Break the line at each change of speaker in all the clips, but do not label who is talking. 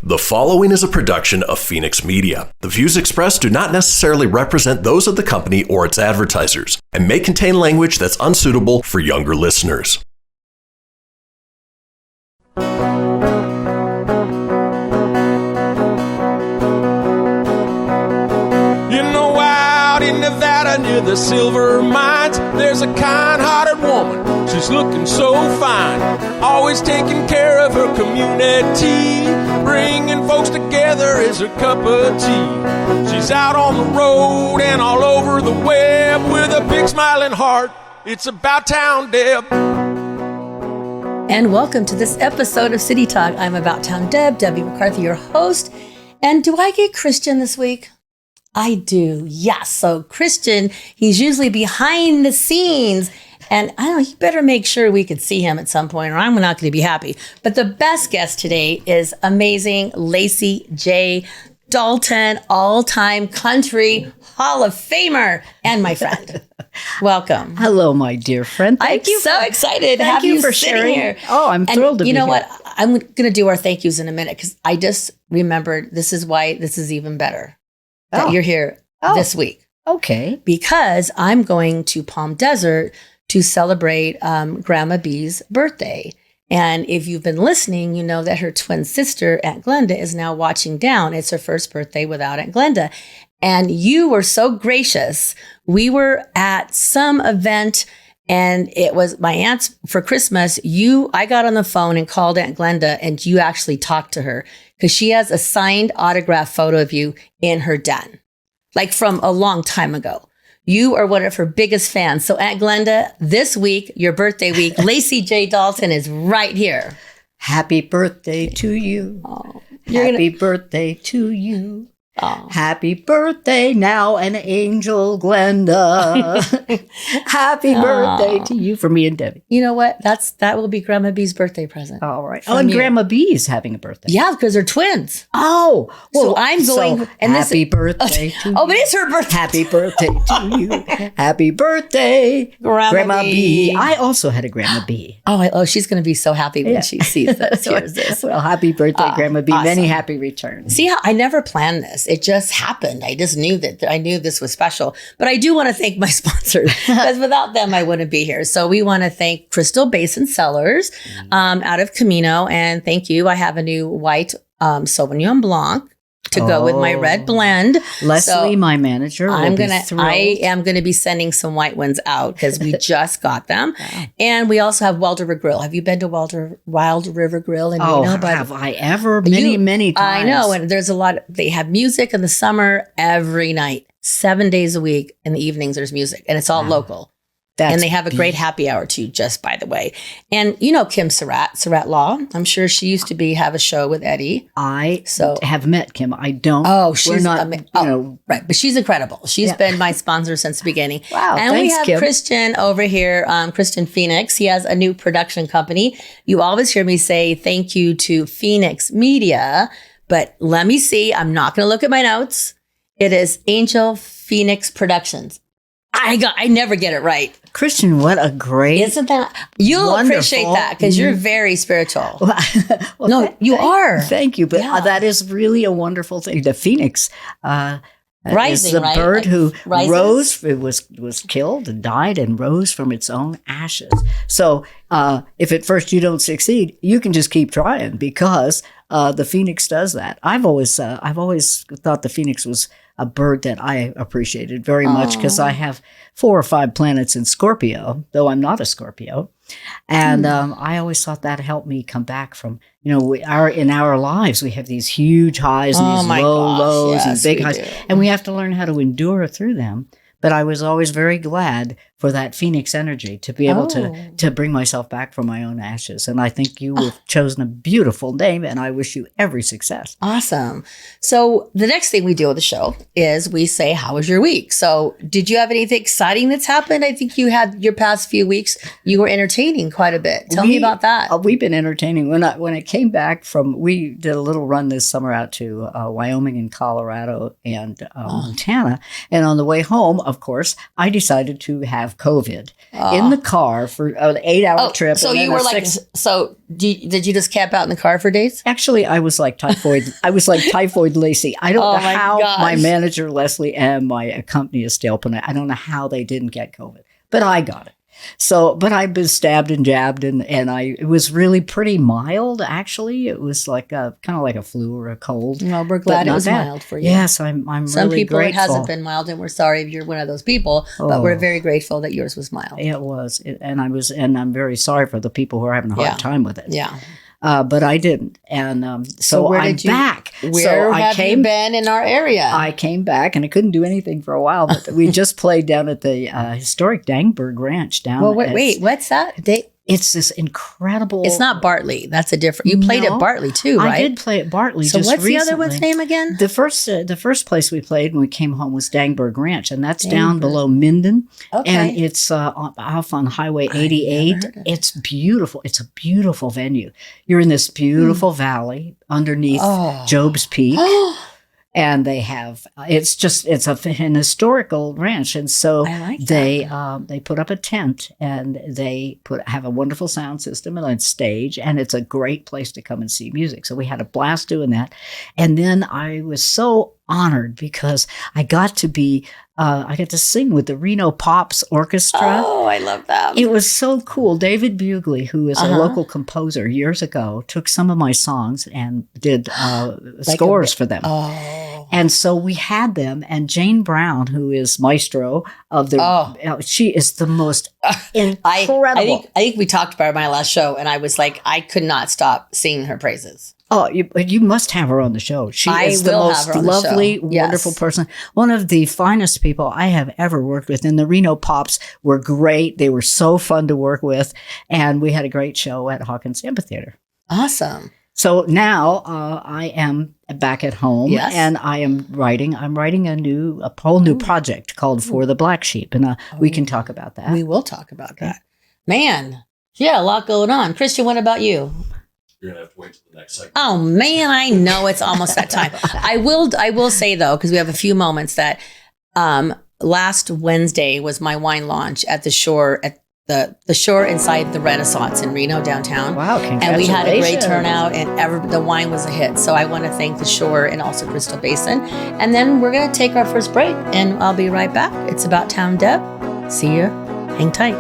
The following is a production of Fenix Media. The views expressed do not necessarily represent those of the company or its advertisers and may contain language that's unsuitable for younger listeners.
You know, out in Nevada near the silver mines, there's a kind-hearted woman. She's looking so fine, always taking care of her community. Bringing folks together is her cup of tea. She's out on the road and all over the web with a big smiling heart. It's About Town Deb.
And welcome to this episode of City Talk. I'm About Town Deb, Debbie McCarthy, your host. And do I get Christian this week? I do, yes. So Christian, he's usually behind the scenes. And I don't know, you better make sure we could see him at some point or I'm not going to be happy. But the best guest today is amazing Lacy J, Dalton, all-time country Hall of Famer, and my friend. Welcome.
Hello, my dear friend.
I'm so excited to have you
for
sitting
sharing.
here.
Oh, I'm thrilled to be here.
You know what? I'm going to do our thank yous in a minute because I just remembered this is why this is even better that you're here this week.
Okay.
Because I'm going to Palm Desert to celebrate Grandma B's birthday. And if you've been listening, you know that her twin sister, Aunt Glenda, is now watching down. It's her first birthday without Aunt Glenda. And you were so gracious. We were at some event and it was my aunt's for Christmas. I got on the phone and called Aunt Glenda and you actually talked to her because she has a signed autograph photo of you in her den, like from a long time ago. You are one of her biggest fans. So Aunt Glenda, this week, your birthday week, Lacy J. Dalton is right here.
Happy birthday to you.
Oh,
Happy birthday to you.
Oh.
Happy birthday now, an angel Glenda. Happy birthday to you from me and Debbie.
You know what? That will be Grandma B's birthday present.
All right. Oh, and Grandma B is having a birthday.
Yeah, because they're twins.
Oh, well,
so I'm going. And
happy birthday to you.
Oh, but it's her birthday.
Happy birthday to you. Happy birthday, Grandma B. I also had a Grandma B.
Oh, she's going to be so happy when she sees this. Here's this.
Well, happy birthday, Grandma B.
Awesome.
Many happy returns.
See how I never planned this. It just happened. I just knew that I knew this was special. But I do want to thank my sponsors because without them, I wouldn't be here. So we want to thank Basin Cellars out of Camino. And thank you. I have a new white Sauvignon Blanc to go with my red blend.
Leslie, my manager,
I am gonna be sending some white ones out because we just got them. Wow. And we also have Wild River Grille. Have you been to Wild River Grille in Reno?
Have I ever? Many times.
I know, and there's a lot. They have music in the summer every night, 7 days a week. In the evenings, there's music, and it's all local. And they have a great happy hour too, just by the way. And you know Kim Surratt Law. I'm sure she used to have a show with Eddie.
I have met Kim. I don't.
Oh, she's not. Right, but she's incredible. She's been my sponsor since the beginning.
Wow,
and
thanks,
we have
Kim.
Christian over here, Christian Fenix. He has a new production company. You always hear me say thank you to Fenix Media, but let me see. I'm not going to look at my notes. It is Angel Fenix Productions. I never get it right.
Christian, what a great...
Isn't that... You'll appreciate that because you're very spiritual. You are.
Thank you. But that is really a wonderful thing. The Phoenix
rising,
is the
right?
bird who
rises?
rose, it was killed and died and rose from its own ashes. So if at first you don't succeed, you can just keep trying because the Phoenix does that. I've always thought the Phoenix was a bird that I appreciated very much because I have 4 or 5 planets in Scorpio, though I'm not a Scorpio. And I always thought that helped me come back from, in our lives, we have these huge highs and these lows and big highs. And we have to learn how to endure through them. But I was always very glad for that Phoenix energy to be able to bring myself back from my own ashes. And I think you have chosen a beautiful name, and I wish you every success.
Awesome. So the next thing we do with the show is we say, how was your week? So did you have anything exciting that's happened? I think you had your past few weeks, you were entertaining quite a bit. Tell me about that.
We've been entertaining. When I came back we did a little run this summer out to Wyoming and Colorado and Montana. And on the way home, of course, I decided to have have COVID in the car for an 8-hour trip.
So
and then
you were
a
like,
6
did you just camp out in the car for days?
Actually, I was like typhoid. I was like typhoid Lacy. I don't know how my manager, Leslie, and my company is Dalton. I don't know how they didn't get COVID, but I got it. So, but I've been stabbed and jabbed, and it was really pretty mild. Actually, it was like kind of like a flu or a cold.
Well, we're glad it was mild for you.
Yes, I'm
Some
really
people
grateful.
it hasn't been mild, and we're sorry if you're one of those people. But we're very grateful that yours was mild.
It was, and I'm very sorry for the people who are having a hard time with it.
Yeah.
But I didn't, and so I'm back.
Where have you been in our area?
I came back, and I couldn't do anything for a while. But we just played down at the historic Dangberg Ranch down.
Well, wait, what's that?
It's this incredible.
It's not Bartley. That's a different. You played at Bartley too, right?
I did play at Bartley.
So
just
what's
recently.
the other one's name again?
The first place we played when we came home was Dangberg Ranch, and that's down below Minden. Okay. And it's off on Highway 88. It's beautiful. It's a beautiful venue. You're in this beautiful valley underneath Job's Peak. And they have it's an historical ranch, and so they put up a tent, and they have a wonderful sound system and a stage, and it's a great place to come and see music. So we had a blast doing that, and then I was so honored because I got to sing with the Reno Pops Orchestra.
Oh, I love that.
It was so cool. David Bugley, who is a local composer years ago, took some of my songs and did scores for them. Oh. And so we had them, and Jane Brown, who is maestro of the, she is the most incredible.
I think we talked about her in my last show, and I was like, I could not stop singing her praises.
Oh, you must have her on the show. She is the most lovely, wonderful person. One of the finest people I have ever worked with. And the Reno Pops were great. They were so fun to work with. And we had a great show at Hawkins Amphitheater.
Awesome.
So now I am back at home, and I am writing. I'm writing a whole new project called For the Black Sheep. And we can talk about that.
We will talk about that. Man, a lot going on. Christian, what about you?
You're going to have to wait till the next segment.
Oh, man, I know it's almost that time. I will say, though, because we have a few moments that last Wednesday was my wine launch at the Shore, at the Shore inside the Renaissance in Reno downtown.
Wow, congratulations.
And we had a great turnout, and the wine was a hit. So I want to thank the Shore and also Crystal Basin. And then we're going to take our first break, and I'll be right back. It's About Town Deb. See you. Hang tight.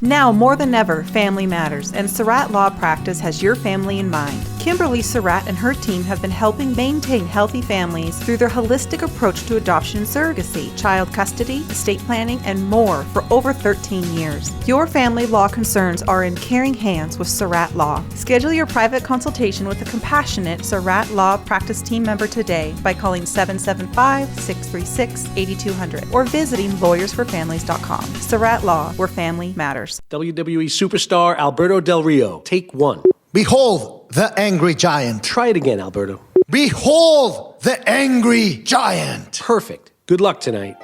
Now more than ever, family matters, and Surratt Law Practice has your family in mind. Kimberly Surratt and her team have been helping maintain healthy families through their holistic approach to adoption and surrogacy, child custody, estate planning, and more for over 13 years. Your family law concerns are in caring hands with Surratt Law. Schedule your private consultation with a compassionate Surratt Law Practice team member today by calling 775-636-8200 or visiting lawyersforfamilies.com. Surratt Law, where family matters.
WWE superstar Alberto Del Rio, take one.
Behold the angry giant.
Try it again, Alberto.
Behold the angry giant.
Perfect. Good luck tonight.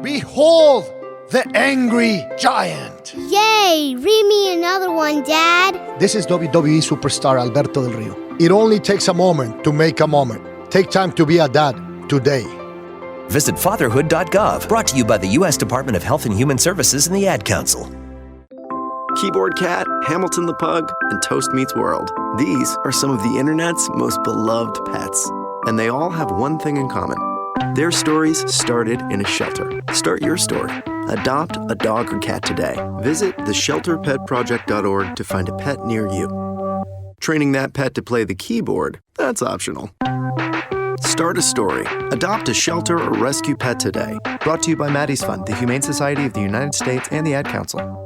Behold the angry giant.
Yay! Read me another one, Dad.
This is WWE superstar Alberto Del Rio. It only takes a moment to make a moment. Take time to be a dad today.
Visit fatherhood.gov, brought to you by the U.S. Department of Health and Human Services and the Ad Council.
Keyboard Cat, Hamilton the Pug, and Toast Meets World. These are some of the internet's most beloved pets. And they all have one thing in common. Their stories started in a shelter. Start your story. Adopt a dog or cat today. Visit theshelterpetproject.org to find a pet near you. Training that pet to play the keyboard, that's optional. Start a story. Adopt a shelter or rescue pet today. Brought to you by Maddie's Fund, the Humane Society of the United States, and the Ad Council.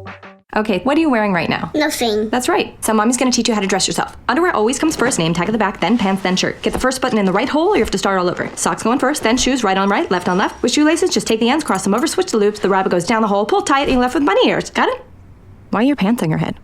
Okay, what are you wearing right now?
Nothing.
That's right. So Mommy's going to teach you how to dress yourself. Underwear always comes first, name tag at the back, then pants, then shirt. Get the first button in the right hole or you have to start all over. Socks going first, then shoes, right on right, left on left. With shoelaces, just take the ends, cross them over, switch the loops, the rabbit goes down the hole, pull tight, and you're left with bunny ears. Got it? Why are your pants on your head?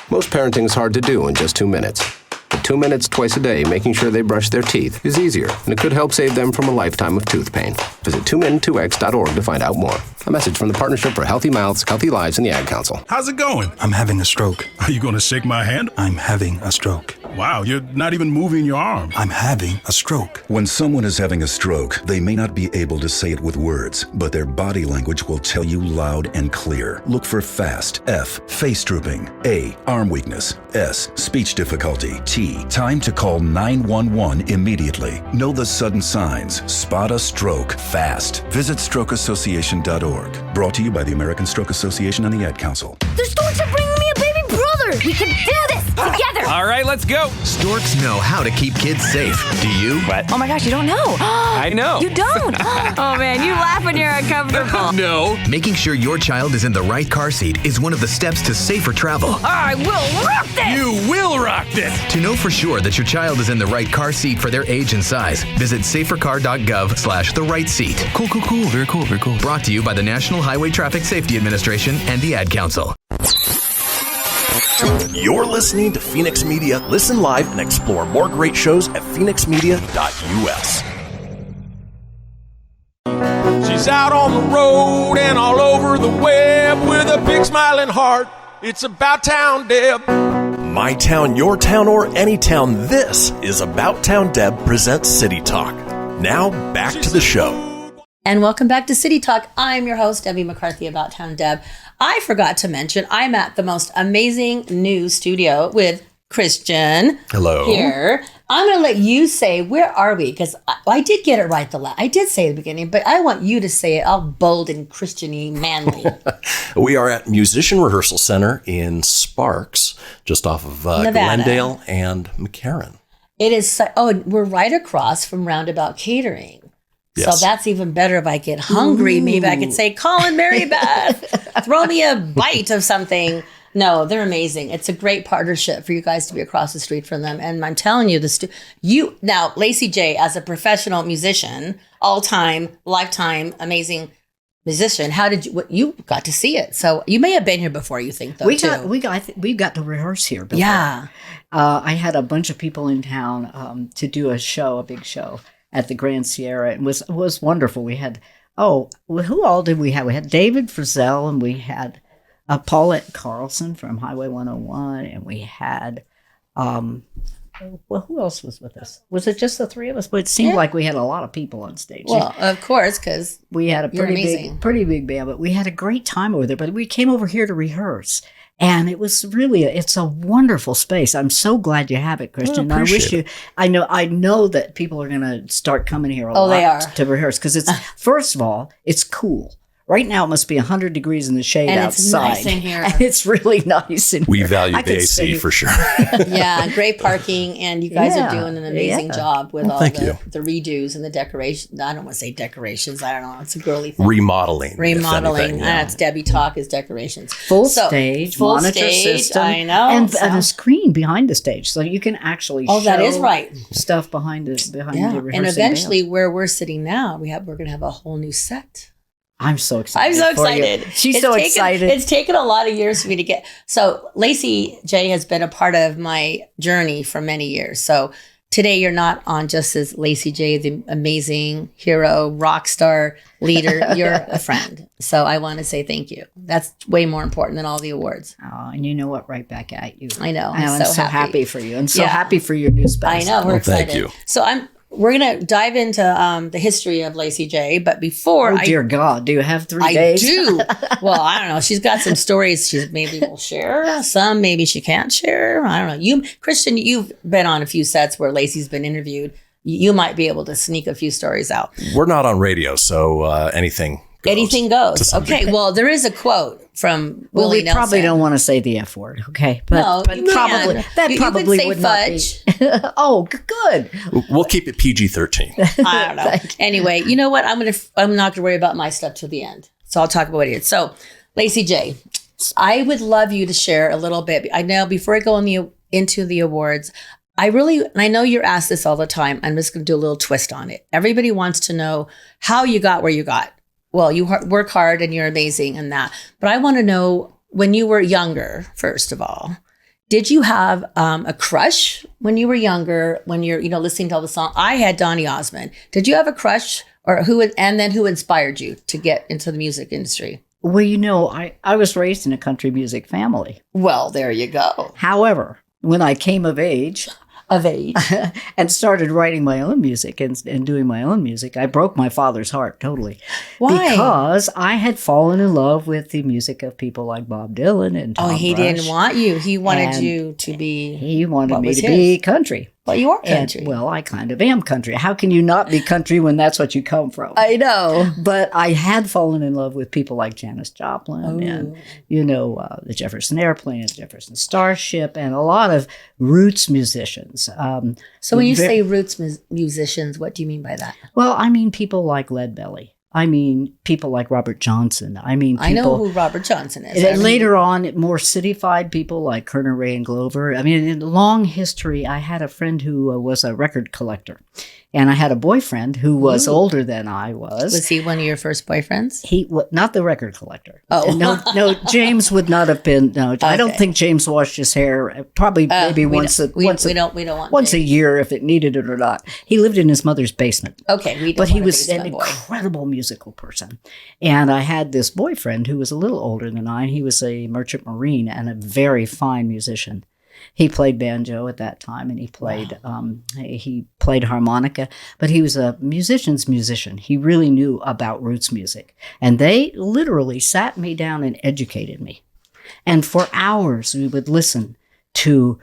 Most parenting's hard to do in just 2 minutes. But 2 minutes twice a day making sure they brush their teeth is easier, and it could help save them from a lifetime of tooth pain. Visit 2min2x.org to find out more. A message from the Partnership for Healthy Mouths, Healthy Lives, and the Ad Council.
How's it going? I'm having a stroke. Are you going to shake my hand? I'm having a stroke. Wow, you're not even moving your arm. I'm having a stroke.
When someone is having a stroke, they may not be able to say it with words, but their body language will tell you loud and clear. Look for FAST. F, face drooping. A, arm weakness. S, speech difficulty. T, time to call 911 immediately. Know the sudden signs. Spot a stroke fast. Visit strokeassociation.org. Brought to you by the American Stroke Association and the Ad Council.
The storks are bringing me a baby brother. We can do this together.
All right, let's go.
Storks know how to keep kids safe. Do you?
What?
Oh my gosh, you don't know.
I know.
You don't. Oh man, you laugh when you're uncomfortable.
No.
Making sure your child is in the right car seat is one of the steps to safer travel.
I will rock this.
You will rock this.
To know for sure that your child is in the right car seat for their age and size, visit safercar.gov/the-right-seat.
Cool. Very cool.
Brought to you by the National Highway Traffic Safety Administration and the Ad Council.
You're listening to Fenix Media. Listen live and explore more great shows at phoenixmedia.us.
She's out on the road and all over the web with a big smiling heart. It's About Town Deb.
My town, your town, or any town, this is About Town Deb presents City Talk. Now, back to the show.
And welcome back to City Talk. I'm your host, Debbie McCarthy, About Town Deb. I forgot to mention, I'm at the most amazing new studio with Christian.
Hello.
Here. I'm going to let you say, where are we? Because I did get it right I did say it at the beginning, but I want you to say it all bold and Christian-y, manly.
We are at Musician Rehearsal Center in Sparks, just off of Glendale and McCarran.
It is, we're right across from Roundabout Catering.
Yes.
So that's even better if I get hungry. Ooh. Maybe I could say, Colin, Mary Beth, throw me a bite of something. No, they're amazing. It's a great partnership for you guys to be across the street from them. And I'm telling you, now, Lacy J, as a professional musician, all-time, lifetime, amazing musician, you got to see it. So you may have been here before, you think, though,
we got to rehearse here before.
Yeah.
I had a bunch of people in town to do a big show at the Grand Sierra. It was wonderful. We had, who all did we have? We had David Frizzell, and we had Paulette Carlson from Highway 101, and we had, who else was with us? Was it just the three of us? But it seemed like we had a lot of people on stage.
Well, of course, because
we had a pretty big band, but we had a great time over there. But we came over here to rehearse. And it was really, it's a wonderful space. I'm so glad you have it, Christian.
Well,
I know that people are going to start coming here a lot to rehearse because it's, first of all, it's cool. Right now, it must be 100 degrees in the shade outside.
It's nice in here.
And it's really nice in here.
We value the AC for sure.
Yeah, great parking. And you guys are doing an amazing job with all the redos and the decorations. I don't want to say decorations. I don't know. It's a girly thing.
Remodeling.
That's Debbie Talk is decorations.
Full stage, monitor system.
I know.
And a screen behind the stage. So you can actually show
that is right.
stuff behind the rehearsing
And eventually, where we're sitting now, we're going to have a whole new set.
I'm so excited. She's so excited.
It's taken a lot of years for me to get. So Lacy J has been a part of my journey for many years. So today you're not on just as Lacy J, the amazing hero, rock star leader. You're a friend. So I want to say thank you. That's way more important than all the awards.
Oh, and you know what? Right back at you.
I know.
I'm so happy for you. I'm so happy for your new space.
I know. We're excited.
Thank you.
So we're going to dive into the history of Lacy J, but before
dear God, do you have 3 days?
I do. Well, I don't know. She's got some stories she maybe will share. Some maybe she can't share. I don't know. Christian, you've been on a few sets where Lacy's been interviewed. You might be able to sneak a few stories out.
We're not on radio, so anything goes.
Anything goes. Okay, well, there is a quote from Willie Nelson.
We probably don't want to say the F word, okay? But probably would
fudge.
Not be. Oh, good.
We'll keep it PG-13.
I don't know. Anyway, you know what? I'm not going to worry about my stuff till the end. So I'll talk about what it is. So, Lacy J, I would love you to share a little bit. I know before I go into the awards, and I know you're asked this all the time. I'm just going to do a little twist on it. Everybody wants to know how you got where you got. Well, you work hard and you're amazing and that. But I want to know, when you were younger, first of all, did you have a crush when you were younger, when you're, listening to all the songs? I had Donny Osmond. Did you have a crush Or who inspired you to get into the music industry?
Well, I was raised in a country music family.
Well, there you go.
However, when I came of age, and started writing my own music and doing my own music, I broke my father's heart totally.
Why?
Because I had fallen in love with the music of people like Bob Dylan and Tom
he
Rush.
didn't want you. He wanted you to be.
He wanted me to be country.
Well, you are country.
And, well, I kind of am country. How can you not be country when that's what you come from?
I know.
But I had fallen in love with people like Janis Joplin and, the Jefferson Airplane, Jefferson Starship, and a lot of roots musicians.
So when you say roots musicians, what do you mean by that?
Well, I mean people like Leadbelly. I mean, people like Robert Johnson. I
know who Robert Johnson is.
Later on, more city-fied people like Kerner, Ray, and Glover. I mean, in long history, I had a friend who was a record collector. And I had a boyfriend who was older than I was.
Was he one of your first boyfriends?
He not the record collector.
Oh.
No, James would not have been. No, okay. I don't think James washed his hair. Probably maybe once a year if it needed it or not. He lived in his mother's basement.
Okay,
but he was an incredible musical person. And I had this boyfriend who was a little older than I. And he was a merchant marine and a very fine musician. He played banjo at that time, and he played harmonica, but he was a musician's musician. He really knew about roots music, and they literally sat me down and educated me. And for hours, we would listen to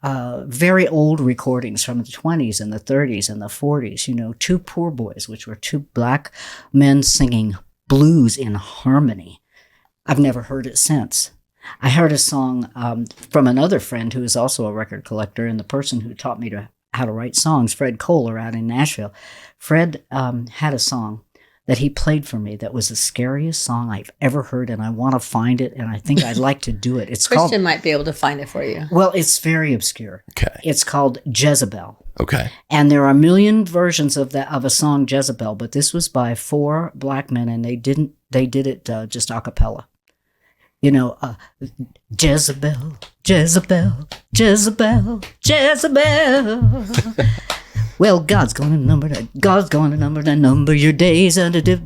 very old recordings from the 20s and the 30s and the 40s. Two Poor Boys, which were two black men singing blues in harmony. I've never heard it since. I heard a song from another friend who is also a record collector, and the person who taught me how to write songs, Fred Kohler, out in Nashville. Fred had a song that he played for me that was the scariest song I've ever heard, and I want to find it, and I think I'd like to do it. It's
Christian might be able to find it for you.
Well, it's very obscure.
Okay.
It's called Jezebel.
Okay.
And there are a million versions of a song Jezebel, but this was by 4 black men, and they did it just a cappella. Jezebel, Jezebel, Jezebel, Jezebel. Well, God's going to number your days. And there's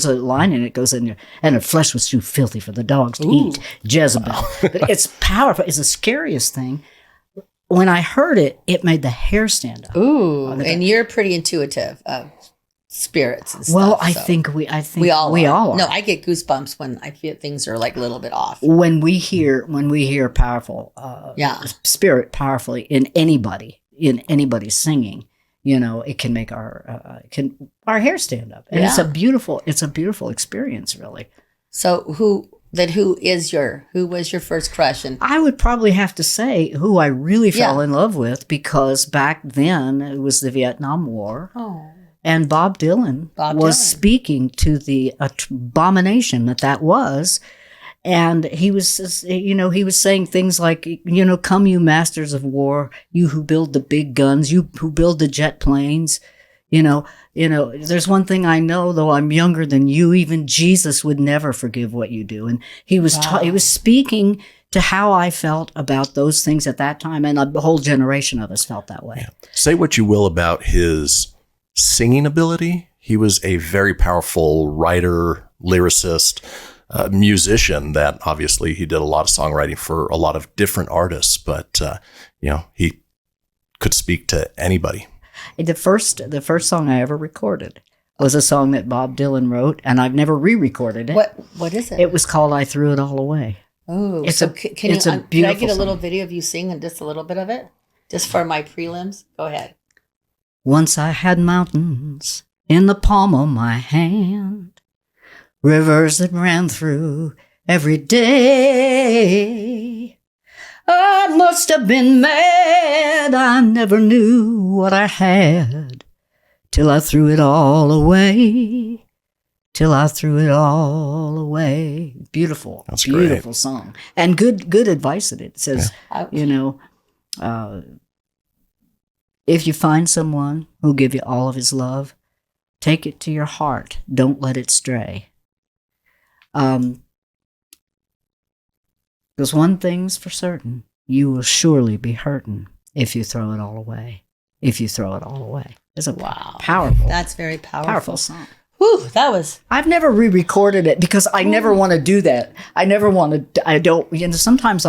a line and it goes in there. And her flesh was too filthy for the dogs to eat. Jezebel. But it's powerful. It's the scariest thing. When I heard it, it made the hair stand up.
Ooh, and you're pretty intuitive of spirits and stuff.
Well, I think we all are.
No, I get goosebumps when I feel things are like a little bit off.
When we hear powerful, spirit powerfully in anybody singing, it can make our hair stand up, and it's a beautiful experience, really.
So who was your first crush? And
I would probably have to say who I really fell in love with, because back then it was the Vietnam War.
Oh.
And Bob Dylan was speaking to the abomination that was. And he was saying things like, come you masters of war, you who build the big guns, you who build the jet planes. There's one thing I know, though I'm younger than you, even Jesus would never forgive what you do. And he was he was speaking to how I felt about those things at that time. And a whole generation of us felt that way.
Yeah. Say what you will about his singing ability. He was a very powerful writer, lyricist, musician that obviously he did a lot of songwriting for a lot of different artists, but he could speak to anybody.
The first song I ever recorded was a song that Bob Dylan wrote, and I've never re-recorded it.
What is it?
It was called "I Threw It All Away."
Oh, can I get a little video of you singing just a little bit of it, just for my prelims? Go ahead.
Once I had mountains in the palm of my hand, rivers that ran through every day. I must have been mad, I never knew what I had, till I threw it all away, Beautiful,
that's
beautiful
great.
Song. And good advice in it. It says, if you find someone who'll give you all of his love, take it to your heart. Don't let it stray. Because one thing's for certain, you will surely be hurting if you throw it all away. if you throw it all away. It's a powerful.
That's very powerful.
Powerful song.
Whew, that was.
I've never re-recorded it because I never want to do that. I never want to. I don't. Sometimes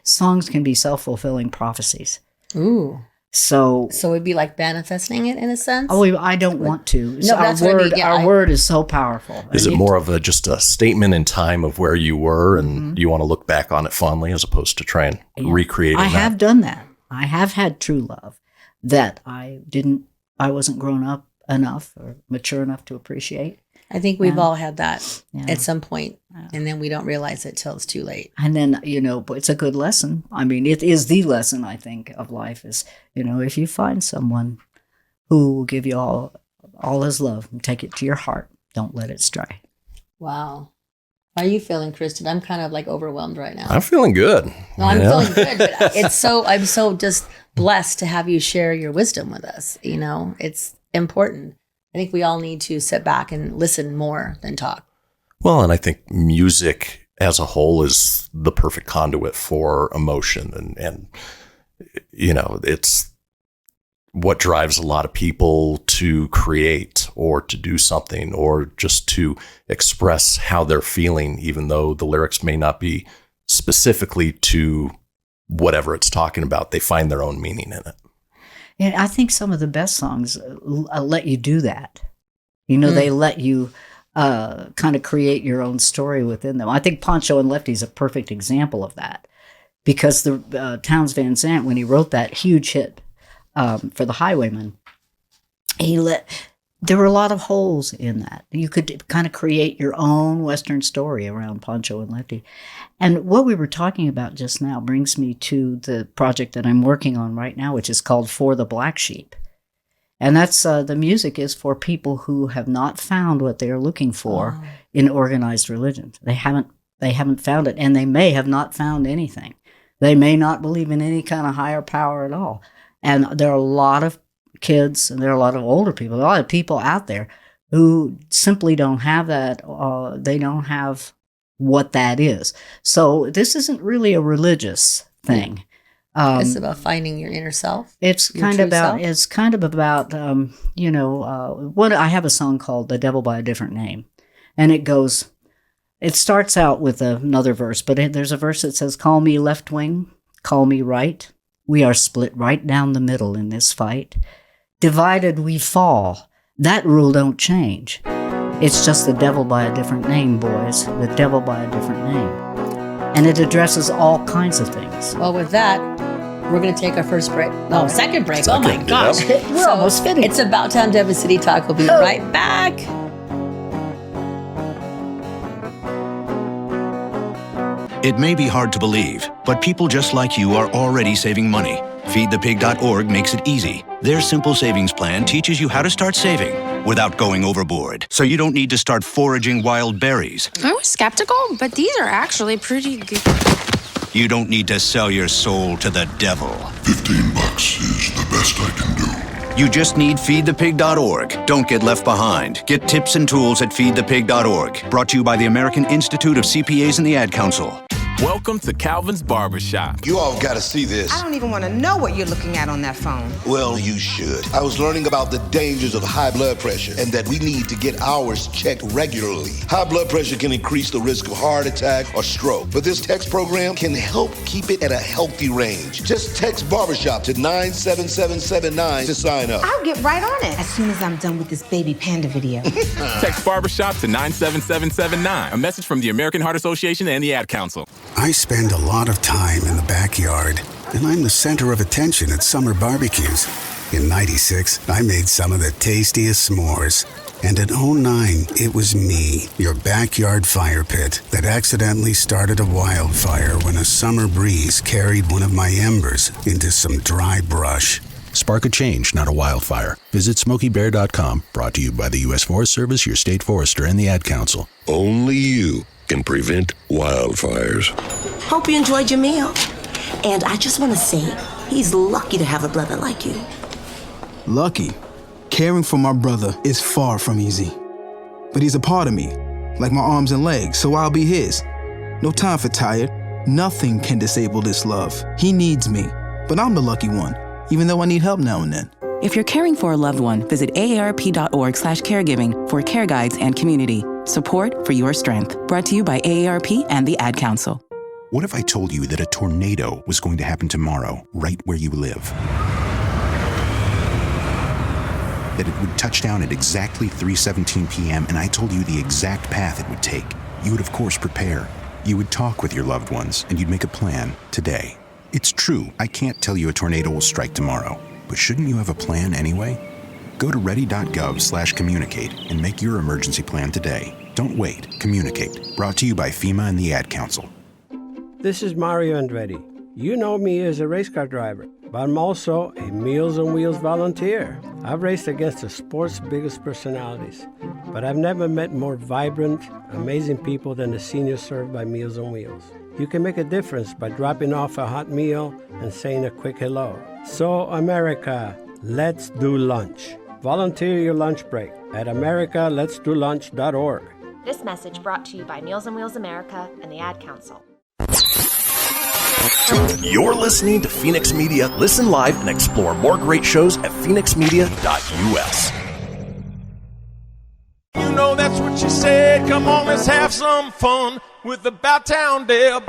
songs can be self-fulfilling prophecies.
Ooh.
So
it'd be like manifesting it in a sense.
Oh, I don't want to.
No, that's what I mean. Yeah,
our word is so powerful.
Is it more of just a statement in time of where you were, and you want to look back on it fondly, as opposed to try and recreate it?
I have done that. I have had true love that I wasn't grown up enough or mature enough to appreciate.
I think we've all had that at some point, and then we don't realize it till it's too late.
And then, but it's a good lesson. I mean, it is the lesson, I think, of life is, if you find someone who will give you all his love and take it to your heart, don't let it stray.
Wow. How are you feeling, Kristen? I'm kind of like overwhelmed right now.
I'm feeling good.
No, I'm feeling good, but I'm so just blessed to have you share your wisdom with us. It's important. I think we all need to sit back and listen more than talk.
Well, and I think music as a whole is the perfect conduit for emotion. And it's what drives a lot of people to create or to do something or just to express how they're feeling, even though the lyrics may not be specifically to whatever it's talking about. They find their own meaning in it.
And I think some of the best songs let you do that. They let you kind of create your own story within them. I think Pancho and Lefty is a perfect example of that, because the Townes Van Zandt, when he wrote that huge hit for The Highwayman, there were a lot of holes in that. You could kind of create your own Western story around Pancho and Lefty. And what we were talking about just now brings me to the project that I'm working on right now, which is called For the Black Sheep. And that's the music is for people who have not found what they are looking for in organized religion. They haven't found it, and they may have not found anything. They may not believe in any kind of higher power at all. And there are a lot of kids, and there are a lot of older people, a lot of people out there who simply don't have that. They don't have what that is. So this isn't really a religious thing.
It's about finding your inner self.
It's kind of about I have a song called "The Devil by a Different Name," and it starts out with another verse, but there's a verse that says, "Call me left wing, call me right. We are split right down the middle in this fight. Divided we fall. That rule don't change. It's just the devil by a different name, boys. The devil by a different name." And it addresses all kinds of things.
Well, with that, we're going to take our first break. No, second break. Oh my gosh.
We're almost finished.
It's About Time Devon City Talk. We'll be right back.
It may be hard to believe, but people just like you are already saving money. FeedThePig.org makes it easy. Their simple savings plan teaches you how to start saving without going overboard, so you don't need to start foraging wild berries.
I was skeptical, but these are actually pretty good.
You don't need to sell your soul to the devil.
$15 is the best I can do.
You just need FeedThePig.org. Don't get left behind. Get tips and tools at FeedThePig.org. Brought to you by the American Institute of CPAs and the Ad Council.
Welcome to Calvin's Barbershop.
You all gotta see this.
I don't even want to know what you're looking at on that phone.
Well, you should. I was learning about the dangers of high blood pressure and that we need to get ours checked regularly. High blood pressure can increase the risk of heart attack or stroke, but this text program can help keep it at a healthy range. Just text Barbershop to 97779 to sign up.
I'll get right on it as soon as I'm done with this baby panda video.
Text Barbershop to 97779. A message from the American Heart Association and the Ad Council.
I spend a lot of time in the backyard, and I'm the center of attention at summer barbecues. In '96, I made some of the tastiest s'mores. And in '09, it was me, your backyard fire pit, that accidentally started a wildfire when a summer breeze carried one of my embers into some dry brush.
Spark a change, not a wildfire. Visit SmokeyBear.com, brought to you by the U.S. Forest Service, your state forester, and the Ad Council.
Only you can prevent wildfires.
Hope you enjoyed your meal. And I just want to say, he's lucky to have a brother like you.
Lucky? Caring for my brother is far from easy. But he's a part of me, like my arms and legs, so I'll be his. No time for tired. Nothing can disable this love. He needs me, but I'm the lucky one, even though I need help now and then.
If you're caring for a loved one, visit aarp.org/caregiving for care guides and community. Support for your strength. Brought to you by AARP and the Ad Council.
What if I told you that a tornado was going to happen tomorrow, right where you live? That it would touch down at exactly 3:17 p.m., and I told you the exact path it would take. You would, of course, prepare. You would talk with your loved ones, and you'd make a plan today. It's true, I can't tell you a tornado will strike tomorrow, but shouldn't you have a plan anyway? Go to ready.gov/communicate and make your emergency plan today. Don't wait. Communicate. Brought to you by FEMA and the Ad Council.
This is Mario Andretti. You know me as a race car driver, but I'm also a Meals on Wheels volunteer. I've raced against the sport's biggest personalities, but I've never met more vibrant, amazing people than the seniors served by Meals on Wheels. You can make a difference by dropping off a hot meal and saying a quick hello. So, America, let's do lunch. Volunteer your lunch break at americaletsdolunch.org.
This message brought to you by Meals on Wheels America and the Ad Council.
You're listening to Fenix Media. Listen live and explore more great shows at phoenixmedia.us.
You know that's what she said. Come on, let's have some fun with About Town Deb.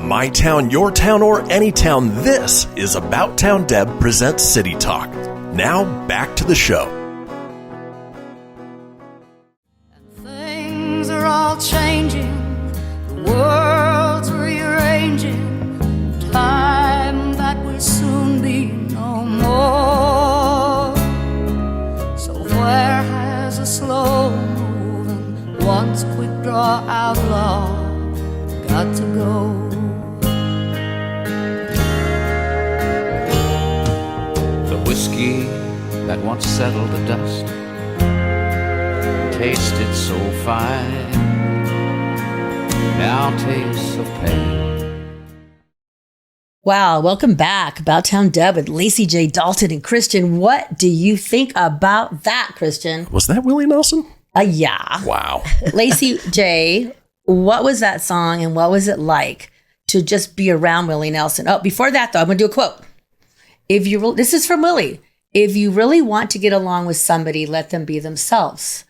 My town, your town, or any town, this is About Town Deb presents City Talk. Now, back to the show.
Things are all changing. The world's rearranging. Time that will soon be no more. So where has a slow-moving, once quick-draw outlaw got to go?
The whiskey that once settled the dust tasted so fine, now tastes of pain.
Wow, welcome back. About Town Deb with Lacy J, Dalton, and Christian. What do you think about that, Christian?
Was that Willie Nelson?
Yeah.
Wow.
Lacy J, what was that song and what was it like to just be around Willie Nelson? Oh, before that, though, I'm going to do a quote. This is from Willie. If you really want to get along with somebody, let them be themselves.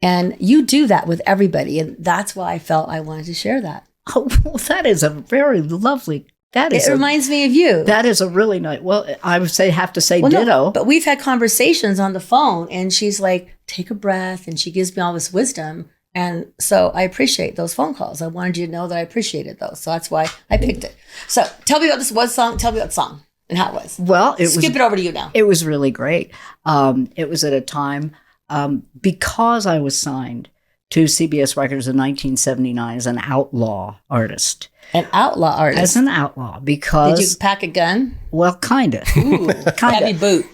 And you do that with everybody. And that's why I felt I wanted to share that.
Oh, well, that is a very lovely. It
reminds me of you.
That is a really nice. Well, I would have to say ditto.
No, but we've had conversations on the phone, and she's like, "Take a breath," and she gives me all this wisdom. And so I appreciate those phone calls. I wanted you to know that I appreciated those, so that's why I picked it. So tell me about this song. Tell me about the song and how it was.
Well,
skip it over to you now.
It was really great. It was at a time because I was signed to CBS Records in 1979 as an outlaw artist.
An outlaw artist?
As an outlaw, because...
Did you pack a gun?
Well, kind of.
Heavy boot.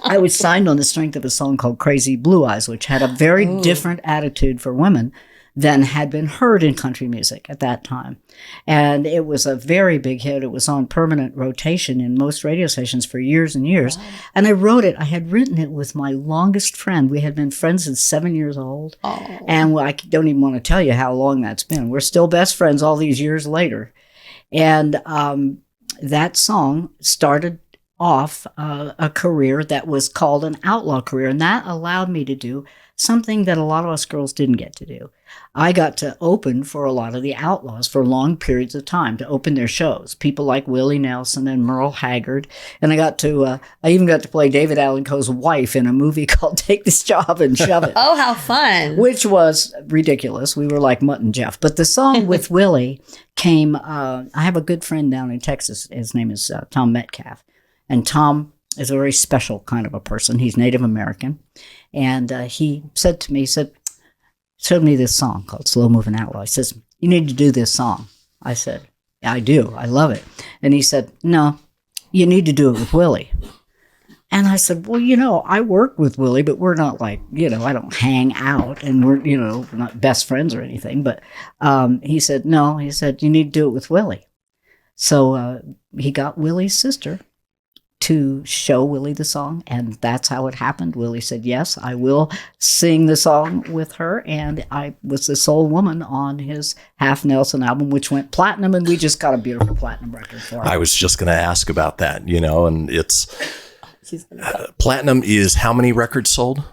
I was signed on the strength of a song called Crazy Blue Eyes, which had a very different attitude for women than had been heard in country music at that time. And it was a very big hit. It was on permanent rotation in most radio stations for years and years. Wow. And I had written it with my longest friend. We had been friends since 7 years old. Oh. And I don't even want to tell you how long that's been. We're still best friends all these years later. And that song started off a career that was called an outlaw career. And that allowed me to do something that a lot of us girls didn't get to do. I got to open for a lot of the outlaws for long periods of time, to open their shows. People like Willie Nelson and Merle Haggard. And I even got to play David Allan Coe's wife in a movie called Take This Job and Shove It.
Oh, how fun.
Which was ridiculous. We were like Mutt and Jeff. But the song with Willie came, I have a good friend down in Texas. His name is Tom Metcalf. And Tom is a very special kind of a person. He's Native American. And he said to me, showed me this song called Slow Moving Outlaw. He says, "You need to do this song." I said, "I do. I love it." And he said, "No, you need to do it with Willie." And I said, "Well, I work with Willie, but we're not like, I don't hang out, and we're not best friends or anything." But he said, "No," he said, "you need to do it with Willie." So he got Willie's sister to show Willie the song, and that's how it happened. Willie said, "Yes, I will sing the song with her," and I was the sole woman on his Half Nelson album, which went platinum, and we just got a beautiful platinum record for it.
I was just going to ask about that, and Platinum is how many records sold?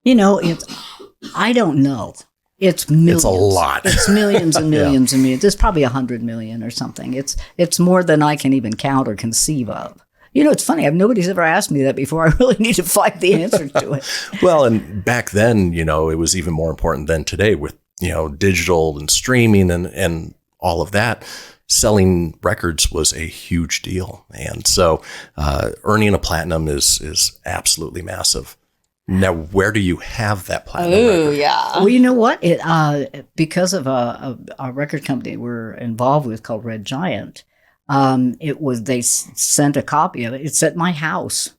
I don't know. It's millions.
It's a lot.
It's millions and millions and millions. It's probably 100 million or something. It's more than I can even count or conceive of. It's funny. Nobody's ever asked me that before. I really need to find the answer to it.
Well, and back then, it was even more important than today with, digital and streaming and all of that. Selling records was a huge deal. And so earning a platinum is absolutely massive. Now, where do you have that platinum record?
Yeah.
Well, you know what? Because of a record company we're involved with called Red Giant, they sent a copy of it. It's at my house.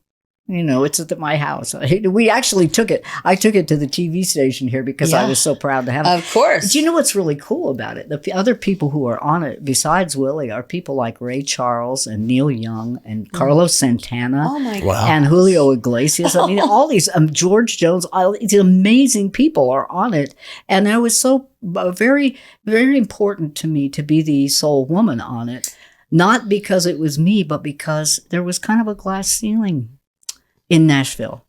It's at my house. We actually took it. I took it to the TV station here because I was so proud to have it.
Of course.
Do you know what's really cool about it? The other people who are on it, besides Willie, are people like Ray Charles and Neil Young and Carlos Santana.
Oh my
Wow.
And Julio Iglesias. I mean, all these, George Jones, these amazing people are on it. And it was so very, very important to me to be the sole woman on it. Not because it was me, but because there was kind of a glass ceiling in Nashville.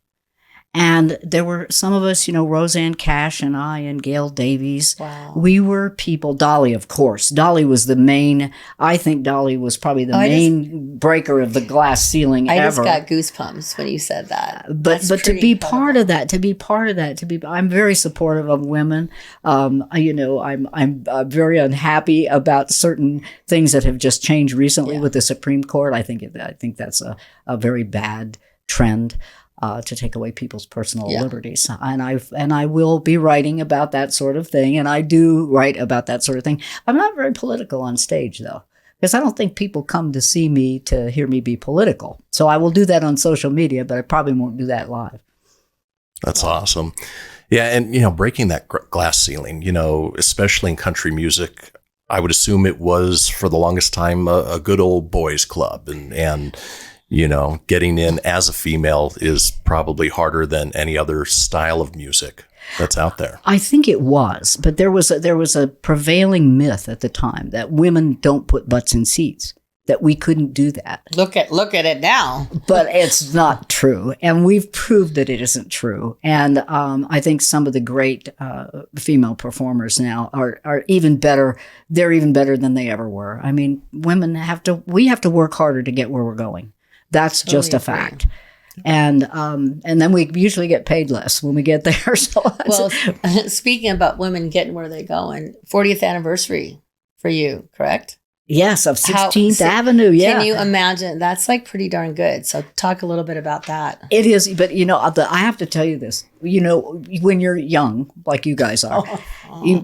And there were some of us, Roseanne Cash and I and Gail Davies.
Wow.
We were people, Dolly, of course. Dolly was the main, I think Dolly was probably the main breaker of the glass ceiling ever.
I just got goosebumps when you said that.
But to be part of that, I'm very supportive of women. I'm very unhappy about certain things that have just changed recently with the Supreme Court. I think that's a very bad trend. To take away people's personal liberties. And I will be writing about that sort of thing. And I do write about that sort of thing. I'm not very political on stage, though, because I don't think people come to see me to hear me be political. So I will do that on social media, but I probably won't do that live.
That's awesome. Yeah. And, breaking that glass ceiling, especially in country music, I would assume it was for the longest time a good old boys club. And getting in as a female is probably harder than any other style of music that's out there.
I think it was, but there was a prevailing myth at the time that women don't put butts in seats, that we couldn't do that.
Look at it now.
But it's not true, and we've proved that it isn't true. And I think some of the great female performers now are even better. They're even better than they ever were. I mean, we have to work harder to get where we're going. That's totally just a fact. And then we usually get paid less when we get there. So
speaking about women getting where they're going, 40th anniversary for you, correct?
Yes, of 16th Avenue. Yeah.
Can you imagine? That's like pretty darn good. So talk a little bit about that.
It is, but I have to tell you this. When you're young, like you guys are,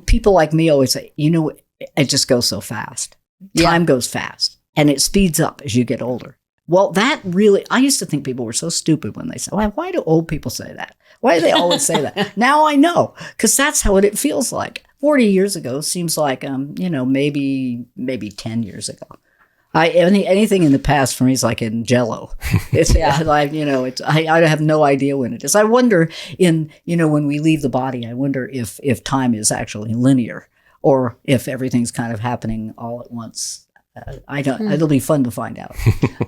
people like me always say, it just goes so fast. Time goes fast, and it speeds up as you get older. Well, I used to think people were so stupid when they say, why do old people say that? Why do they always say that? Now I know, because that's how it feels like. 40 years ago seems like, maybe 10 years ago. Anything in the past for me is like in Jello. It's I have no idea when it is. I wonder when we leave the body, I wonder if time is actually linear or if everything's kind of happening all at once. I don't. It'll be fun to find out.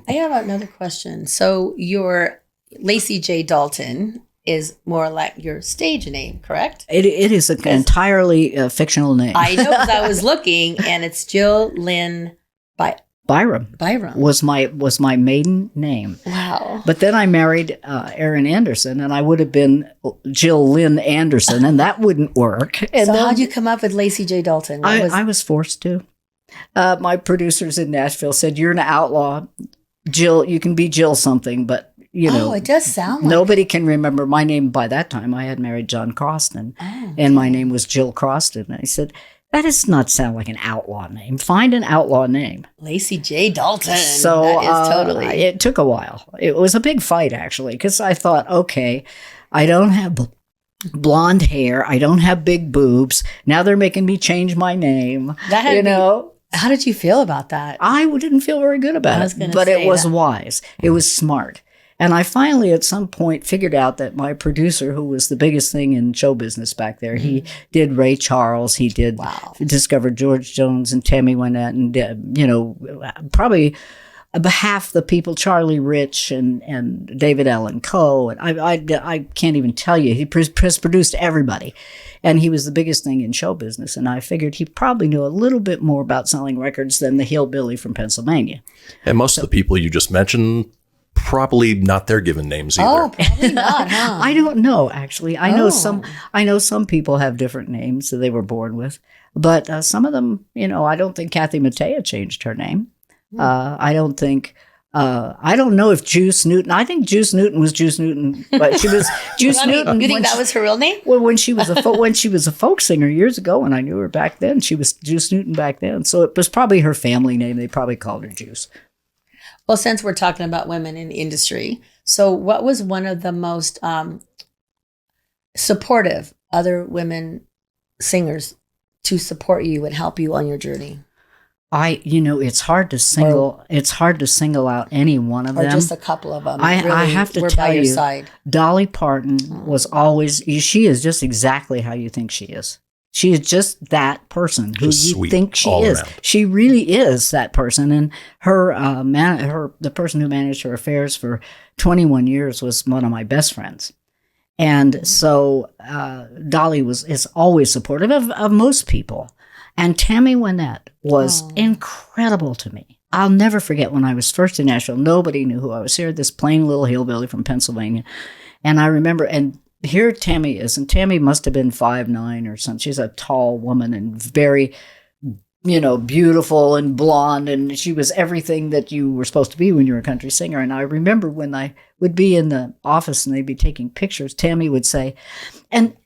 I have another question. So your Lacy J. Dalton is more like your stage name, correct?
It is an entirely fictional name.
I know, because I was looking, and it's Jill Lynn
Byram.
Byram
was my maiden name.
Wow.
But then I married Aaron Anderson, and I would have been Jill Lynn Anderson, and that wouldn't work. And
so how'd you come up with Lacy J. Dalton?
I was forced to. My producers in Nashville said, "You're an outlaw, Jill. You can be Jill something, but
it does sound like
nobody can remember my name by that time. I had married John Croston, and my name was Jill Croston." And I said, "That does not sound like an outlaw name. Find an outlaw name."
Lacy J. Dalton.
So
that is totally.
It took a while. It was a big fight actually, because I thought, okay, I don't have blonde hair. I don't have big boobs. Now they're making me change my name.
How did you feel about that?
I didn't feel very good about it, but it was wise. It was smart. And I finally, at some point, figured out that my producer, who was the biggest thing in show business back there, he did Ray Charles, he did discovered George Jones and Tammy Wynette, and probably half the people, Charlie Rich and David Allen Coe, and I can't even tell you. He produced everybody, and he was the biggest thing in show business. And I figured he probably knew a little bit more about selling records than the hillbilly from Pennsylvania.
And most of the people you just mentioned, probably not their given names either.
Oh, probably not, huh?
I don't know, actually. I know some people have different names that they were born with, but some of them, I don't think Kathy Mattea changed her name. I don't think. I don't know if Juice Newton. I think Juice Newton was Juice Newton, but she was Juice Newton.
You think that was her real name?
Well, when she was a folk singer years ago, when I knew her back then, she was Juice Newton back then. So it was probably her family name. They probably called her Juice.
Well, since we're talking about women in the industry, so what was one of the most supportive other women singers to support you and help you on your journey?
It's hard to single out any one of them.
Or just a couple of them.
I have to tell you, Dolly Parton was always, she is just exactly how you think she is. She is just that person who you think she is. Around. She really is that person. And the person who managed her affairs for 21 years was one of my best friends. And so Dolly is always supportive of most people. And Tammy Wynette was incredible to me. I'll never forget when I was first in Nashville. Nobody knew who I was here, this plain little hillbilly from Pennsylvania. And I remember, and here Tammy is, and Tammy must have been 5'9" or something. She's a tall woman and very, beautiful and blonde. And she was everything that you were supposed to be when you were a country singer. And I remember when I would be in the office and they'd be taking pictures, Tammy would say, and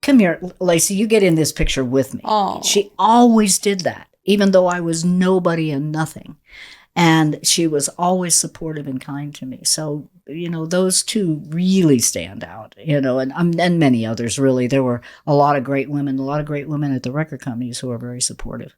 come here, Lacy, you get in this picture with me.
Oh.
She always did that, even though I was nobody and nothing. And she was always supportive and kind to me. So, those two really stand out, and many others, really. There were a lot of great women at the record companies who were very supportive.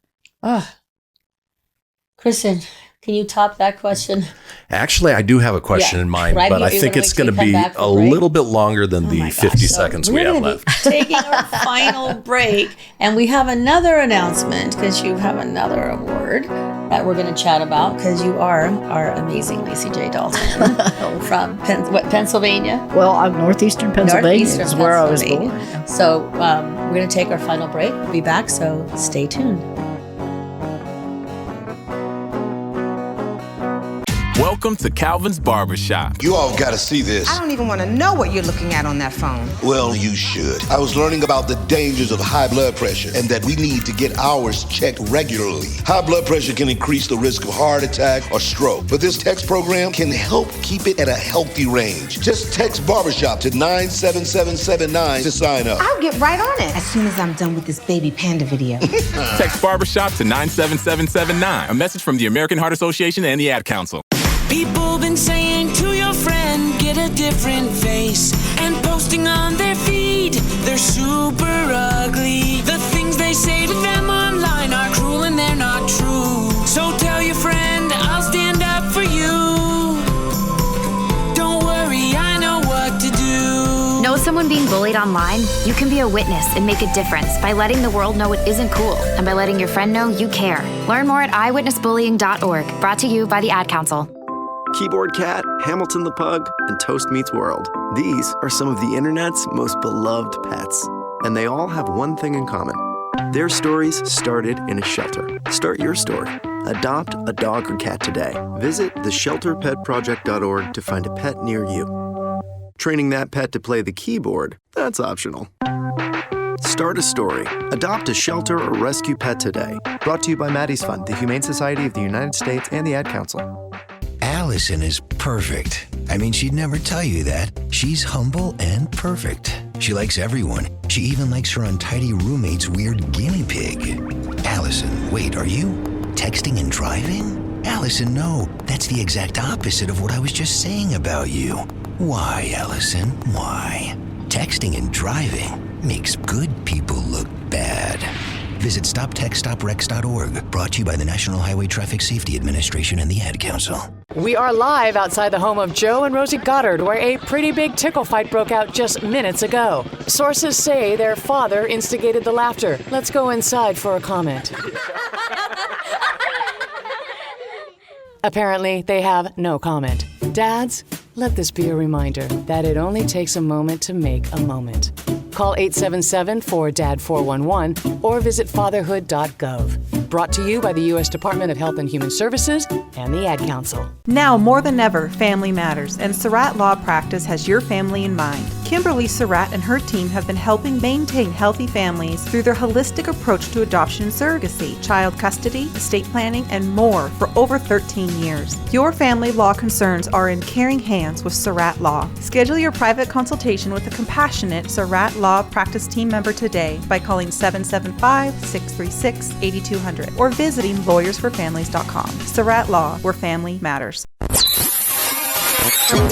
Kristen, can you top that question?
Actually, I do have a question in mind, but I think it's going to be a little bit longer than the 50 seconds we have left.
Taking our final break, and we have another announcement because you have another award that we're going to chat about because you are our amazing Lacy J. Dalton from Pennsylvania?
Well, I'm northeastern Pennsylvania is where I was born.
So we're going to take our final break. We'll be back, so stay tuned.
Welcome to Calvin's Barbershop.
You all gotta see this.
I don't even want to know what you're looking at on that phone.
Well, you should. I was learning about the dangers of high blood pressure and that we need to get ours checked regularly. High blood pressure can increase the risk of heart attack or stroke, but this text program can help keep it at a healthy range. Just text Barbershop to 97779 to sign up.
I'll get right on it as soon as I'm done with this baby panda video.
Text Barbershop to 97779. A message from the American Heart Association and the Ad Council.
People been saying to your friend, get a different face, and posting on their feed, they're super ugly. The things they say to them online are cruel and they're not true. So tell your friend, I'll stand up for you. Don't worry, I know what to do.
Know someone being bullied online? You can be a witness and make a difference by letting the world know it isn't cool and by letting your friend know you care. Learn more at eyewitnessbullying.org. Brought to you by the Ad Council.
Keyboard Cat, Hamilton the Pug, and Toast Meets World. These are some of the internet's most beloved pets, and they all have one thing in common. Their stories started in a shelter. Start your story. Adopt a dog or cat today. Visit theshelterpetproject.org to find a pet near you. Training that pet to play the keyboard, that's optional. Start a story. Adopt a shelter or rescue pet today. Brought to you by Maddie's Fund, the Humane Society of the United States, and the Ad Council.
Allison is perfect. I mean, she'd never tell you that. She's humble and perfect. She likes everyone. She even likes her untidy roommate's weird guinea pig. Allison, wait, are you texting and driving? Allison, no. That's the exact opposite of what I was just saying about you. Why, Allison? Why? Texting and driving makes good people look bad. Visit StopTextStopWrecks.org. Brought to you by the National Highway Traffic Safety Administration and the Ad Council.
We are live outside the home of Joe and Rosie Goddard, where a pretty big tickle fight broke out just minutes ago. Sources say their father instigated the laughter. Let's go inside for a comment. Apparently, they have no comment. Dads, let this be a reminder that it only takes a moment to make a moment. Call 877-4DAD-411 or visit fatherhood.gov. Brought to you by the U.S. Department of Health and Human Services and the Ad Council.
Now more than ever, family matters, and Surratt Law Practice has your family in mind. Kimberly Surratt and her team have been helping maintain healthy families through their holistic approach to adoption and surrogacy, child custody, estate planning, and more for over 13 years. Your family law concerns are in caring hands with Surratt Law. Schedule your private consultation with a compassionate Surratt Law Practice team member today by calling 775-636-8200 or visiting lawyersforfamilies.com. Surratt Law, where family matters.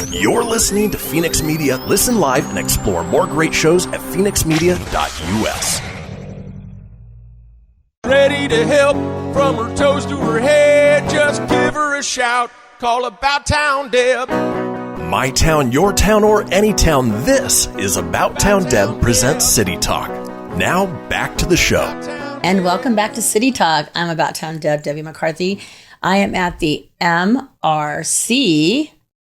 You're listening to Fenix Media. Listen live and explore more great shows at phoenixmedia.us.
Ready to help from her toes to her head. Just give her a shout. Call About Town Deb.
My town, your town, or any town, this is About Town Deb presents City Talk. Now, back to the show.
And welcome back to City Talk. I'm About Town Deb, Debbie McCarthy. I am at the MRC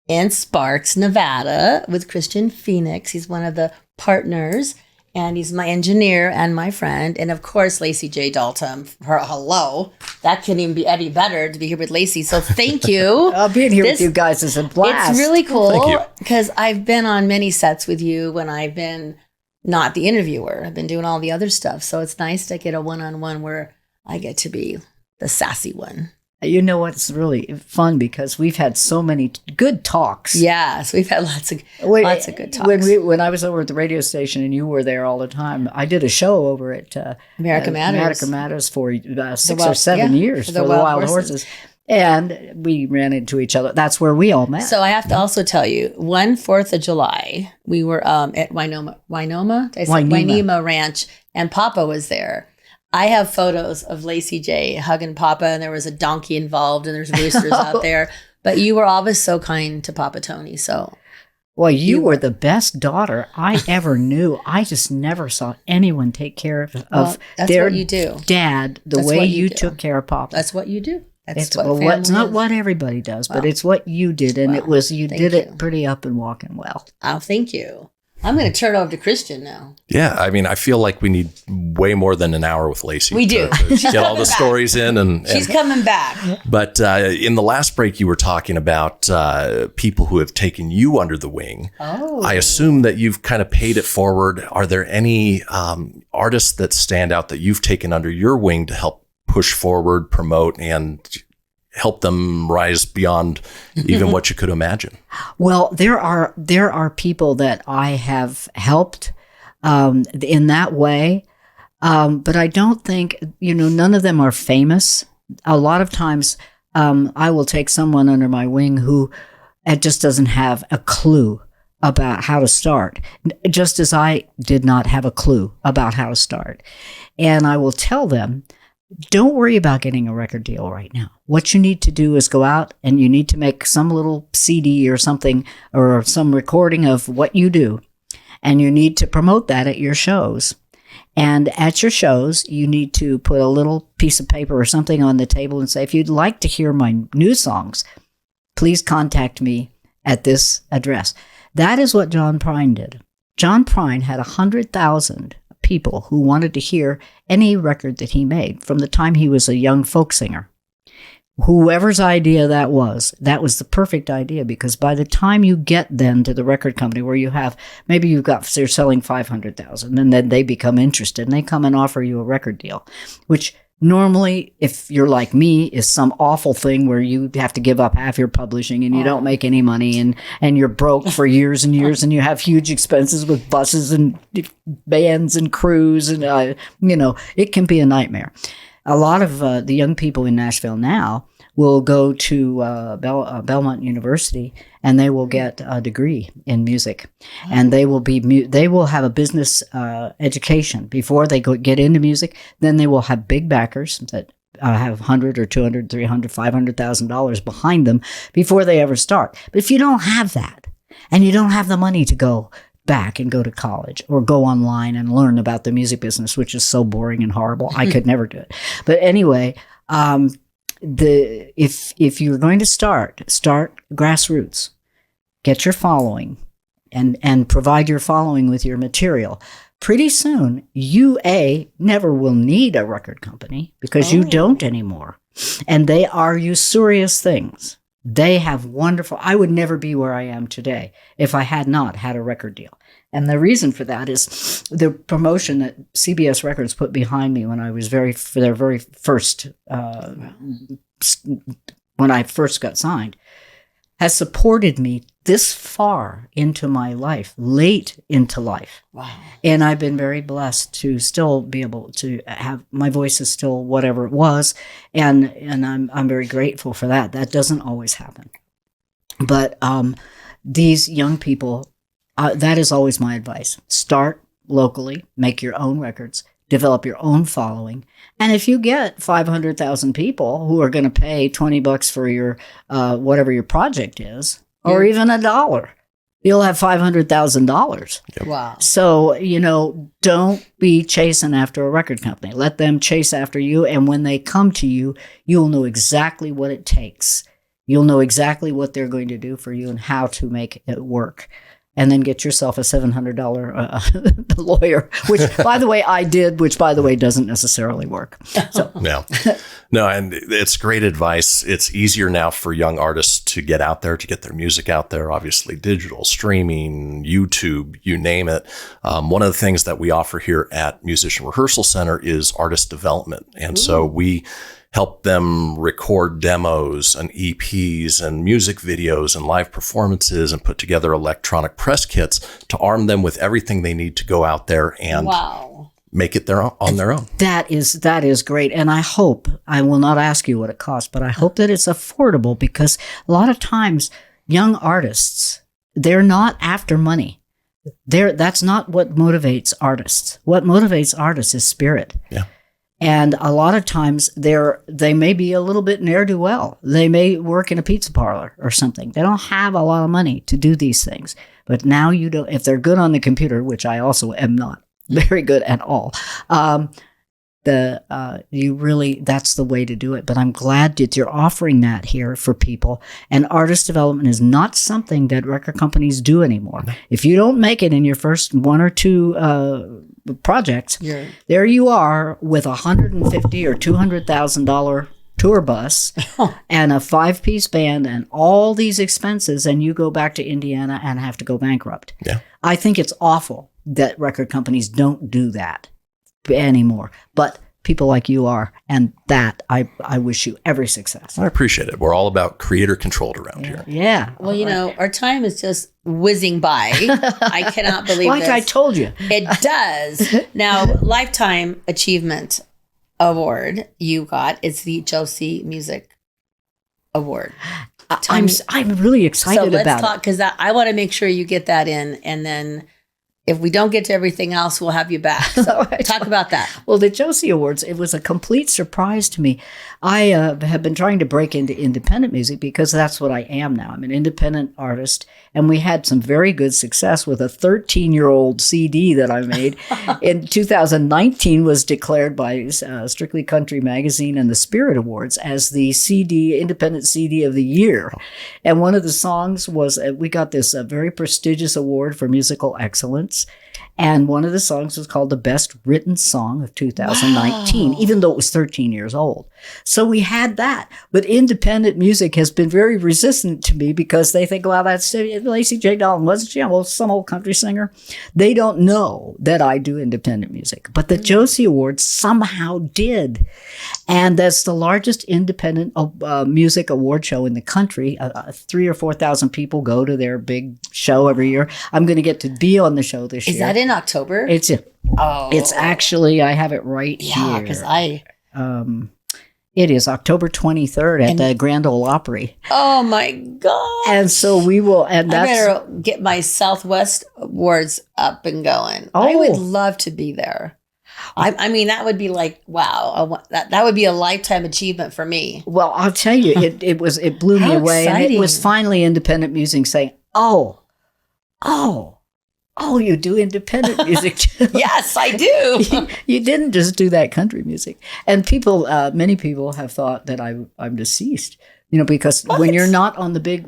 in Sparks, Nevada with Christian Fenix. He's one of the partners, and he's my engineer and my friend. And of course, Lacy J. Dalton. Hello. That couldn't even be any better to be here with Lacy. So thank you.
Being here with you guys is a blast.
It's really
Thank you.
cool because I've been on many sets with you when I've been not the interviewer. I've been doing all the other stuff. So it's nice to get a one-on-one where I get to be the sassy one.
You know what's really fun because we've had so many good talks.
Yes, we've had lots of good talks.
When I was over at the radio station and you were there all the time, I did a show over at
America
Matters for 6 or 7 years for the Wild Horses. And we ran into each other. That's where we all met.
So I have to also tell you, 4th of July, we were at Wainema Ranch, and Papa was there. I have photos of Lacy J hugging Papa, and there was a donkey involved, and there's roosters out there. But you were always so kind to Papa Tony. So,
well, you were the best daughter I ever knew. I just never saw anyone take care of their
what you do.
Dad the way you took care of Papa.
That's what you do.
It's not what everybody does, but it's what you did, and it was you did it pretty up and walking well.
Oh, thank you. I'm going to turn it over to Christian now.
Yeah, I mean, I feel like we need way more than an hour with Lacy.
We do.
To get all the stories in. And
she's coming back.
But in the last break, you were talking about people who have taken you under the wing.
Oh.
I assume that you've kind of paid it forward. Are there any artists that stand out that you've taken under your wing to help push forward, promote, and help them rise beyond even what you could imagine?
Well, there are people that I have helped in that way, but I don't think, none of them are famous. A lot of times I will take someone under my wing who just doesn't have a clue about how to start, just as I did not have a clue about how to start. And I will tell them, don't worry about getting a record deal right now. What you need to do is go out and you need to make some little CD or something or some recording of what you do. And you need to promote that at your shows. And at your shows, you need to put a little piece of paper or something on the table and say, if you'd like to hear my new songs, please contact me at this address. That is what John Prine did. John Prine had 100,000 people who wanted to hear any record that he made from the time he was a young folk singer. Whoever's idea that was the perfect idea, because by the time you get then to the record company where you're selling 500,000 and then they become interested and they come and offer you a record deal, which normally, if you're like me, is some awful thing where you have to give up half your publishing and you don't make any money and you're broke for years and years and you have huge expenses with buses and bands and crews and, it can be a nightmare. A lot of the young people in Nashville now will go to Belmont University and they will get a degree in music, and they will have a business education before they get into music. Then they will have big backers that have $100 or $200, $300, $500,000 behind them before they ever start. But if you don't have that, and you don't have the money to go back and go to college or go online and learn about the music business, which is so boring and horrible, I could never do it. But anyway, if you're going to start grassroots, get your following, and provide your following with your material. Pretty soon, you never will need a record company because you don't anymore. And they are usurious things. They have wonderful, I would never be where I am today if I had not had a record deal. And the reason for that is the promotion that CBS Records put behind me when I was for their very first, when I first got signed, has supported me this far into my life, late into life.
Wow.
And I've been very blessed to still be able to have, my voice is still whatever it was. And I'm very grateful for that. That doesn't always happen. But these young people, that is always my advice. Start locally, make your own records, develop your own following. And if you get 500,000 people who are going to pay $20 for your whatever your project is, or even $1, you'll have $500,000.
Yep. Wow.
So, don't be chasing after a record company. Let them chase after you. And when they come to you, you'll know exactly what it takes. You'll know exactly what they're going to do for you and how to make it work. And then get yourself a $700 lawyer, which, by the way, I did, which, by the way, doesn't necessarily work. So.
No, and it's great advice. It's easier now for young artists to get out there, to get their music out there, obviously digital, streaming, YouTube, you name it. One of the things that we offer here at Musician Rehearsal Center is artist development. And so we help them record demos and EPs and music videos and live performances and put together electronic press kits to arm them with everything they need to go out there and make it on their own.
That is great. And I hope, I will not ask you what it costs, but I hope that it's affordable, because a lot of times young artists, they're not after money. That's not what motivates artists. What motivates artists is spirit.
Yeah.
And a lot of times they may be a little bit ne'er-do-well. They may work in a pizza parlor or something. They don't have a lot of money to do these things. But now you don't, if they're good on the computer, which I also am not very good at all, that's the way to do it. But I'm glad that you're offering that here for people. And artist development is not something that record companies do anymore. If you don't make it in your first one or two projects, there you are with $150,000 or $200,000 tour bus and a 5-piece band and all these expenses, and you go back to Indiana and have to go bankrupt.
Yeah.
I think it's awful that record companies don't do that anymore, but people like you are, and that I wish you every success.
I appreciate it. We're all about creator controlled around here.
Yeah.
Well, our time is just whizzing by. I cannot believe
like
this.
I told you.
It does. Now, Lifetime Achievement Award you got. It's the Josie Music Award.
I'm really excited about it.
So let's talk, because I want to make sure you get that in, and then if we don't get to everything else, we'll have you back. So talk about that.
Well, the Josie Awards, it was a complete surprise to me. I have been trying to break into independent music because that's what I am now. I'm an independent artist, and we had some very good success with a 13-year-old CD that I made. In 2019 was declared by Strictly Country Magazine and the Spirit Awards as the independent CD of the year. And one of the songs was, we got this very prestigious award for musical excellence. And one of the songs was called the Best Written Song of 2019, even though it was 13 years old. So we had that. But independent music has been very resistant to me because they think, well, that's Lacy J. Dalton, wasn't she? Well, some old country singer. They don't know that I do independent music. But the Josie Awards somehow did. And that's the largest independent music award show in the country. 3,000 or 4,000 people go to their big show every year. I'm going to get to be on the show this year.
Is that in October?
It's actually, I have it right here.
Yeah, because
it is October 23rd at the Grand Ole Opry.
Oh my God.
And so we will, and
I better get my Southwest Awards up and going. I would love to be there. I mean, that would be like, wow, that would be a lifetime achievement for me.
Well, I'll tell you, it blew me away.
Exciting.
And it was finally independent music saying, oh, Oh, you do independent music too.
Yes, I do.
You didn't just do that country music. And people, many people have thought that I'm deceased. Because when you're not on the big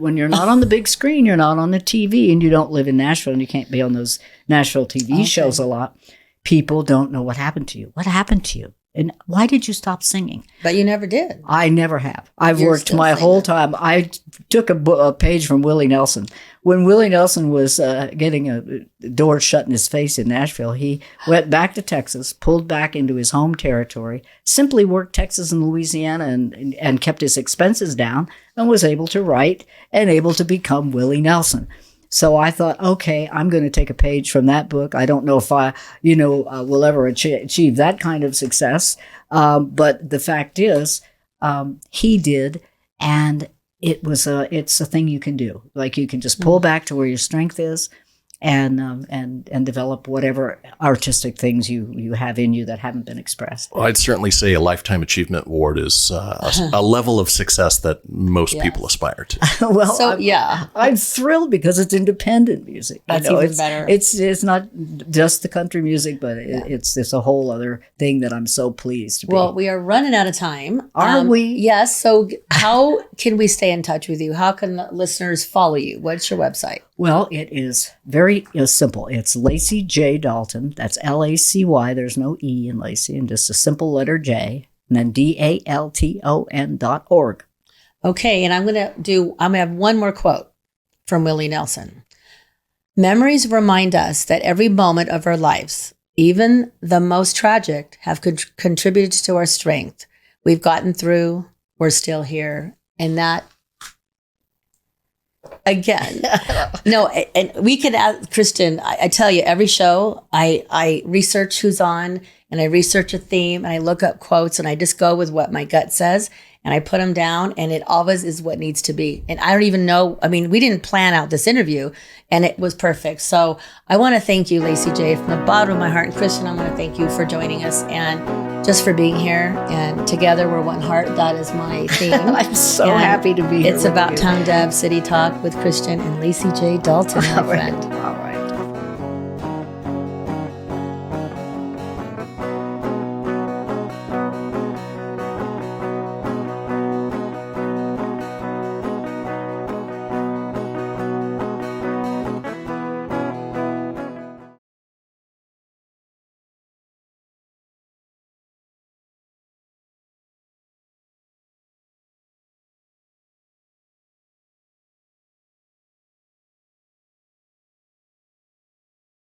screen, you're not on the TV, and you don't live in Nashville, and you can't be on those Nashville TV shows a lot. People don't know what happened to you. What happened to you? And why did you stop singing?
But you never did.
I never have. I've
You're
worked
still
my
singing.
whole time. I took a page from Willie Nelson. When Willie Nelson was getting a door shut in his face in Nashville, he went back to Texas, pulled back into his home territory, simply worked Texas and Louisiana and kept his expenses down, and was able to write and able to become Willie Nelson. So I thought, okay, I'm going to take a page from that book. I don't know if I, will ever achieve that kind of success. But the fact is, he did, and it's a thing you can do. Like, you can just pull back to where your strength is, and develop whatever artistic things you have in you that haven't been expressed.
Well, I'd certainly say a Lifetime Achievement Award is a level of success that most people aspire to.
Well,
So,
I'm thrilled because it's independent music.
That's even better.
It's not just the country music, but it's a whole other thing that I'm so pleased to be.
Well, we are running out of time.
Are we?
Yes. So how can we stay in touch with you? How can the listeners follow you? What's your website?
Well, it is very simple. It's Lacy J. Dalton. That's Lacy. There's no E in Lacy, and just a simple letter J, and then DALTON.org.
Okay, and I'm gonna have one more quote from Willie Nelson. Memories remind us that every moment of our lives, even the most tragic, have contributed to our strength. We've gotten through, we're still here, and that, again, no, and we could ask Kristen, I tell you, every show, I research who's on, and I research a theme, and I look up quotes, and I just go with what my gut says, and I put them down, and it always is what needs to be. And I don't even know, we didn't plan out this interview, and it was perfect. So I want to thank you, Lacy J, from the bottom of my heart. And Kristen, I want to thank you for joining us and just for being here. And together we're one heart. That is my theme.
I'm so happy to be here.
It's about time to have City Talk with Kristen and Lacy J. Dalton, my friend.